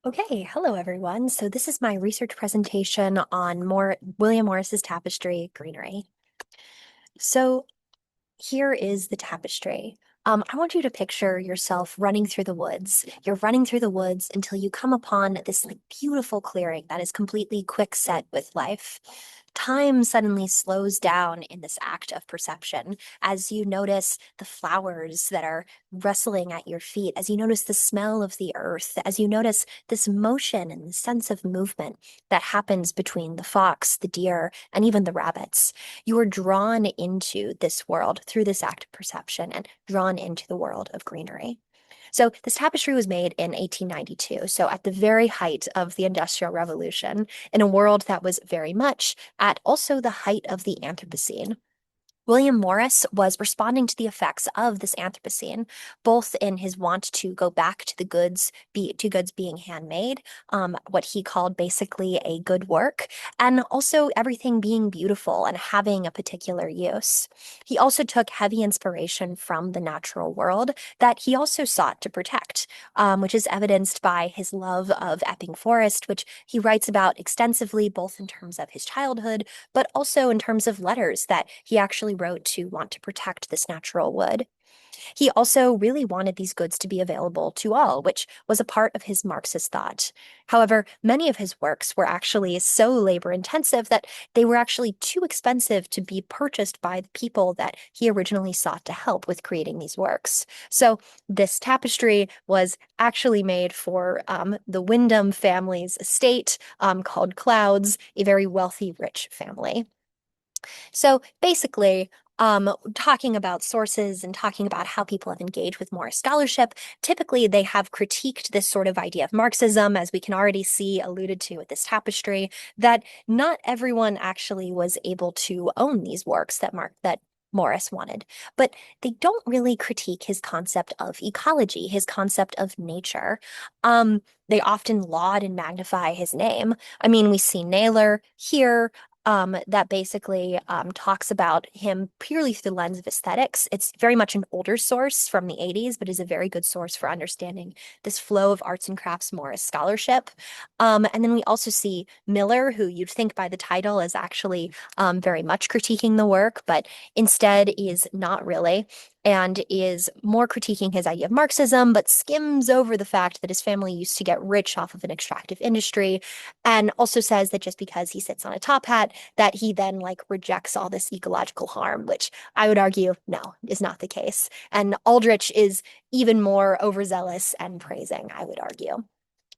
Okay, hello everyone. So this is my research presentation on William Morris's tapestry, Greenery. So here is the tapestry. I want you to picture yourself running through the woods. You're running through the woods until you come upon this beautiful clearing that is completely quickset with life. Time suddenly slows down in this act of perception as you notice the flowers that are rustling at your feet, as you notice the smell of the earth, as you notice this motion and the sense of movement that happens between the fox, the deer, and even the rabbits. You are drawn into this world through this act of perception and drawn into the world of greenery. So this tapestry was made in 1892, so at the very height of the Industrial Revolution, in a world that was very much at also the height of the Anthropocene. William Morris was responding to the effects of this Anthropocene, both in his want to go back to goods being handmade, what he called basically a good work, and also everything being beautiful and having a particular use. He also took heavy inspiration from the natural world that he also sought to protect, which is evidenced by his love of Epping Forest, which he writes about extensively, both in terms of his childhood, but also in terms of letters that he actually wrote to want to protect this natural wood. He also really wanted these goods to be available to all, which was a part of his Marxist thought. However, many of his works were actually so labor intensive that they were actually too expensive to be purchased by the people that he originally sought to help with creating these works. So, this tapestry was actually made for the Wyndham family's estate called Clouds, a very wealthy, rich family. So basically, talking about sources and talking about how people have engaged with Morris scholarship, typically they have critiqued this sort of idea of Marxism, as we can already see alluded to with this tapestry, that not everyone actually was able to own these works that Morris wanted. But they don't really critique his concept of ecology, his concept of nature. They often laud and magnify his name. I mean, we see Naylor here, that basically talks about him purely through the lens of aesthetics. It's very much an older source from the 80s, but is a very good source for understanding this flow of arts and crafts Morris scholarship. And then we also see Miller, who you'd think by the title is actually very much critiquing the work, but instead is not really, and is more critiquing his idea of Marxism, but skims over the fact that his family used to get rich off of an extractive industry, and also says that just because he sits on a top hat, that he then rejects all this ecological harm, which I would argue no, is not the case. And Aldrich is even more overzealous and praising, I would argue.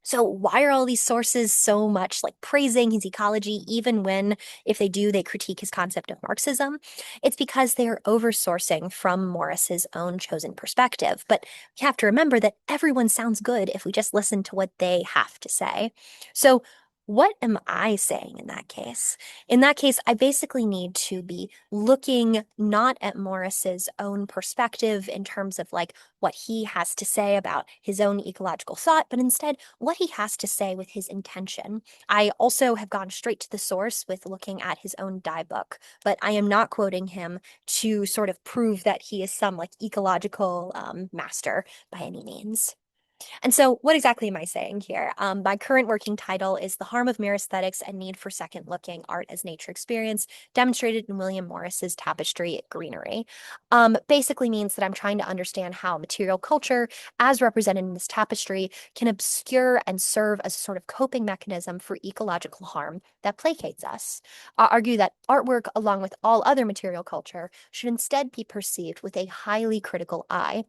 So why are all these sources so much praising his ecology, even when, if they do, they critique his concept of Marxism? It's because they are oversourcing from Morris's own chosen perspective. But you have to remember that everyone sounds good if we just listen to what they have to say. So what am I saying in that case? In that case, I basically need to be looking not at Morris's own perspective in terms of what he has to say about his own ecological thought, but instead what he has to say with his intention. I also have gone straight to the source with looking at his own dye book, but I am not quoting him to sort of prove that he is some ecological master by any means. And so, what exactly am I saying here? My current working title is The Harm of Mere Aesthetics and Need for Second Looking Art as Nature Experience, demonstrated in William Morris's Tapestry Greenery. Basically means that I'm trying to understand how material culture, as represented in this tapestry, can obscure and serve as a sort of coping mechanism for ecological harm that placates us. I argue that artwork, along with all other material culture, should instead be perceived with a highly critical eye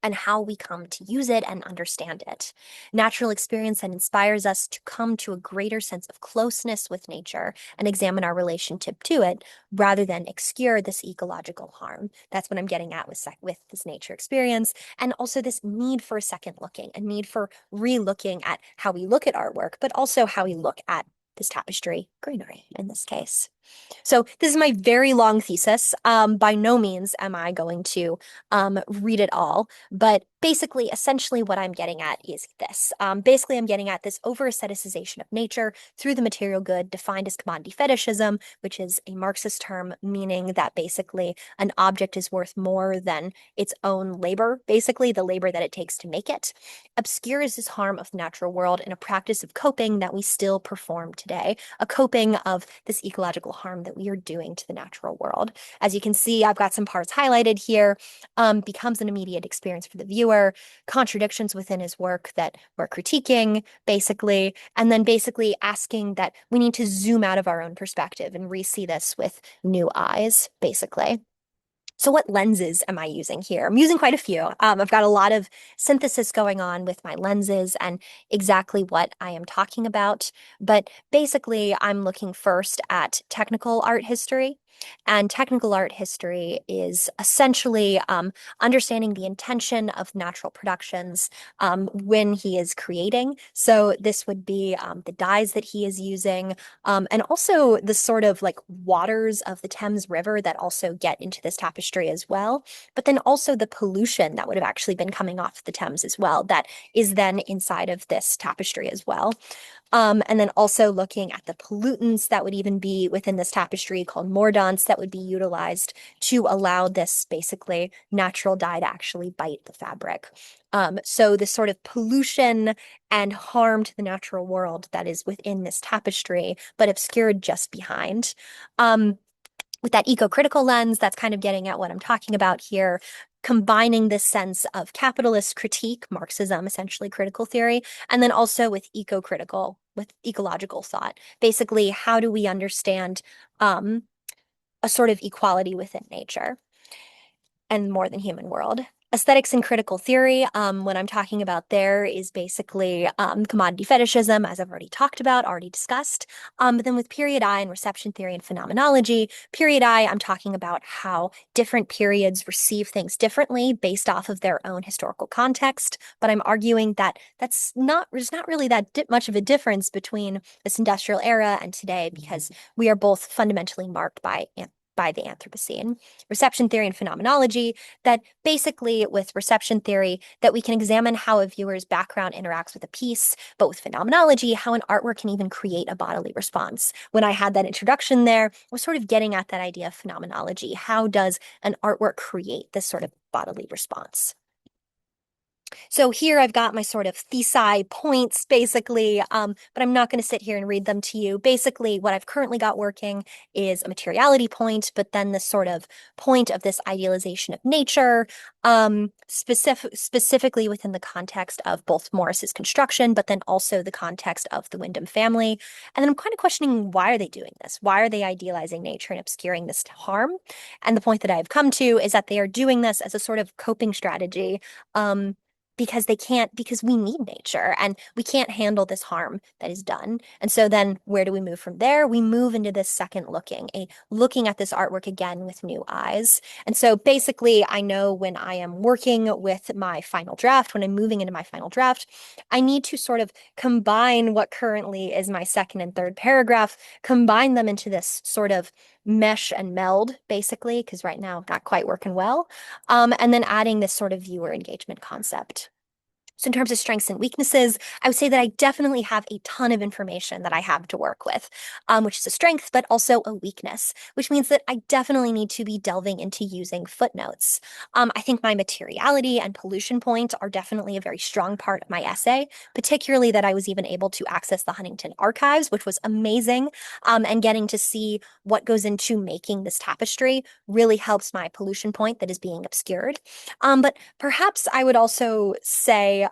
and how we come to use it and understand it. Natural experience that inspires us to come to a greater sense of closeness with nature and examine our relationship to it rather than obscure this ecological harm. That's what I'm getting at with this nature experience. And also this need for a second looking, a need for re-looking at how we look at artwork, but also how we look at this tapestry greenery in this case. So this is my very long thesis. By no means am I going to read it all, but basically, essentially what I'm getting at is this. Basically, I'm getting at this over-aestheticization of nature through the material good defined as commodity fetishism, which is a Marxist term meaning that basically an object is worth more than its own labor, basically the labor that it takes to make it, obscures this harm of the natural world in a practice of coping that we still perform today, a coping of this ecological harm that we are doing to the natural world. As you can see, I've got some parts highlighted here, becomes an immediate experience for the viewer, contradictions within his work that we're critiquing, basically, and then basically asking that we need to zoom out of our own perspective and re-see this with new eyes, basically. So what lenses am I using here? I'm using quite a few. I've got a lot of synthesis going on with my lenses and exactly what I am talking about. But basically, I'm looking first at technical art history. And technical art history is essentially understanding the intention of natural productions when he is creating. So this would be the dyes that he is using, and also the sort of like waters of the Thames River that also get into this tapestry as well. But then also the pollution that would have actually been coming off the Thames as well, that is then inside of this tapestry as well. And then also looking at the pollutants that would even be within this tapestry called mordants that would be utilized to allow this basically natural dye to actually bite the fabric. So this sort of pollution and harm to the natural world that is within this tapestry, but obscured just behind. With that eco-critical lens, that's kind of getting at what I'm talking about here, combining this sense of capitalist critique, Marxism, essentially critical theory, and then also with eco-critical, with ecological thought. Basically, how do we understand a sort of equality within nature and more than human world? Aesthetics and critical theory, what I'm talking about there is basically commodity fetishism, as I've already talked about, already discussed. But then with period I and reception theory and phenomenology, period I, I'm talking about how different periods receive things differently based off of their own historical context. But I'm arguing that there's not really that much of a difference between this industrial era and today because we are both fundamentally marked by the Anthropocene. Reception theory and phenomenology, that basically with reception theory, that we can examine how a viewer's background interacts with a piece, but with phenomenology, how an artwork can even create a bodily response. When I had that introduction there, I was sort of getting at that idea of phenomenology. How does an artwork create this sort of bodily response? So here I've got my sort of thesi points, basically, but I'm not going to sit here and read them to you. Basically, what I've currently got working is a materiality point, but then this sort of point of this idealization of nature, specifically within the context of both Morris's construction, but then also the context of the Wyndham family. And then I'm kind of questioning, why are they doing this? Why are they idealizing nature and obscuring this harm? And the point that I've come to is that they are doing this as a sort of coping strategy. Because they can't, because we need nature and we can't handle this harm that is done. And so then where do we move from there? We move into this second looking at this artwork again with new eyes. And so basically, I know when I am working with my final draft, when I'm moving into my final draft, I need to sort of combine what currently is my second and third paragraph, combine them into this sort of mesh and meld, basically, because right now not quite working well. And then adding this sort of viewer engagement concept. So in terms of strengths and weaknesses, I would say that I definitely have a ton of information that I have to work with, which is a strength, but also a weakness, which means that I definitely need to be delving into using footnotes. I think my materiality and pollution point are definitely a very strong part of my essay, particularly that I was even able to access the Huntington archives, which was amazing, and getting to see what goes into making this tapestry really helps my pollution point that is being obscured. But perhaps I would also say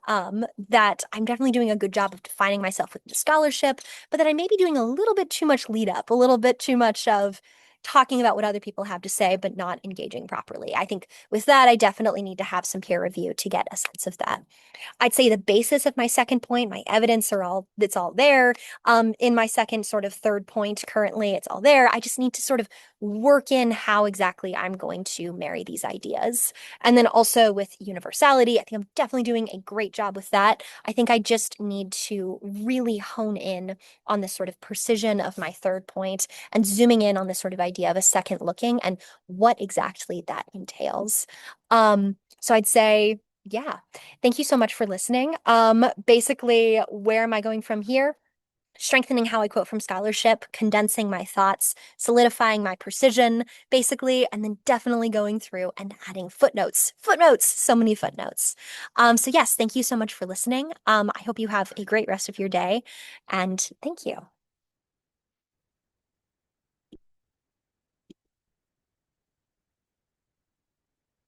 that I'm definitely doing a good job of defining myself with the scholarship, but that I may be doing a little bit too much lead up, a little bit too much of talking about what other people have to say, but not engaging properly. I think with that, I definitely need to have some peer review to get a sense of that. I'd say the basis of my second point, my evidence it's all there. In my second sort of third point currently, it's all there. I just need to sort of work in how exactly I'm going to marry these ideas. And then also with universality, I think I'm definitely doing a great job with that. I think I just need to really hone in on this sort of precision of my third point and zooming in on this sort of idea of a second looking and what exactly that entails. So I'd say, yeah, thank you so much for listening. Basically, where am I going from here? Strengthening how I quote from scholarship, condensing my thoughts, solidifying my precision, basically, and then definitely going through and adding footnotes. Footnotes, so many footnotes. So yes, thank you so much for listening. I hope you have a great rest of your day, and thank you.